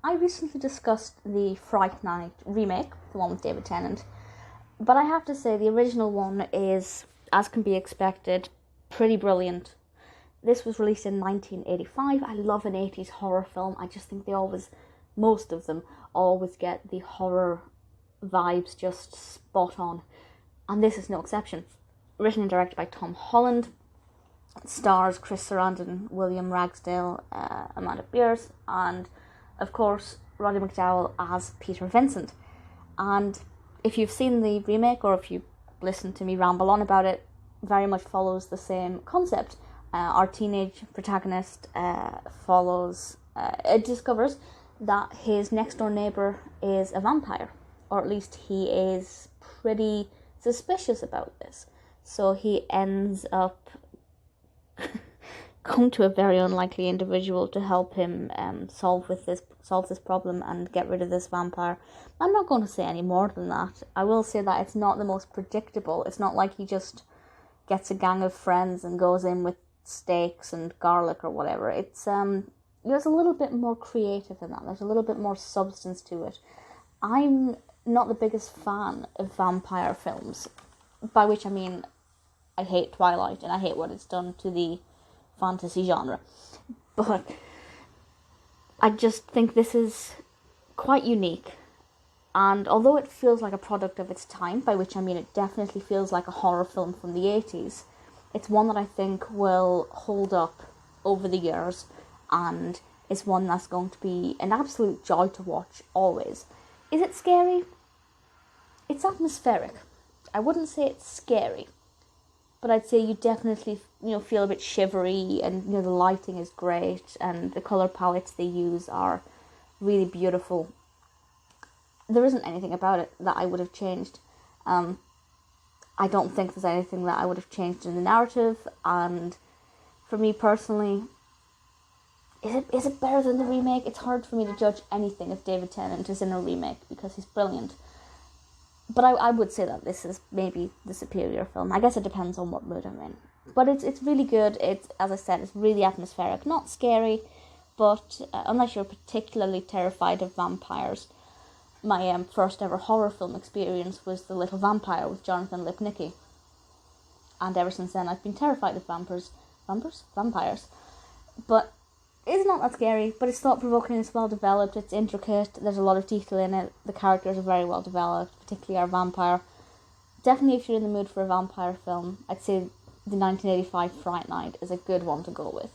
I recently discussed the Fright Night remake, the one with David Tennant, but I have to say the original one is, as can be expected, pretty brilliant. This was released in 1985. I love an 80s horror film. I just think most of them always get the horror vibes just spot on. And this is no exception. Written and directed by Tom Holland. It stars Chris Sarandon, William Ragsdale, Amanda Bearse, and of course Roddy McDowall as Peter Vincent. And if you've seen the remake or if you listen to me ramble on about it, very much follows the same concept. Our teenage protagonist discovers that his next door neighbour is a vampire, or at least he is pretty suspicious about this. So he ends up going to a very unlikely individual to help him solve this problem and get rid of this vampire. I'm not going to say any more than that. I will say that it's not the most predictable. It's not like he just gets a gang of friends and goes in with steaks and garlic or whatever. It's there's a little bit more creative in that. There's a little bit more substance to it. I'm not the biggest fan of vampire films, by which I mean I hate Twilight and I hate what it's done to the fantasy genre, but I just think this is quite unique. And although it feels like a product of its time, by which I mean it definitely feels like a horror film from the 80s, it's one that I think will hold up over the years, and is one that's going to be an absolute joy to watch always. Is it scary? It's atmospheric. I wouldn't say it's scary, but I'd say you definitely feel a bit shivery, and the lighting is great, and the colour palettes they use are really beautiful. There isn't anything about it that I would have changed. I don't think there's anything that I would have changed in the narrative, and for me personally, is it better than the remake? It's hard for me to judge anything if David Tennant is in a remake because he's brilliant. But I would say that this is maybe the superior film. I guess it depends on what mood I'm in. But it's really good. It's, as I said, it's really atmospheric. Not scary, but unless you're particularly terrified of vampires. My first ever horror film experience was The Little Vampire with Jonathan Lipnicki. And ever since then I've been terrified of vampires. But it's not that scary, but it's thought-provoking, it's well developed, it's intricate, there's a lot of detail in it, the characters are very well developed, particularly our vampire. Definitely if you're in the mood for a vampire film, I'd say the 1985 Fright Night is a good one to go with.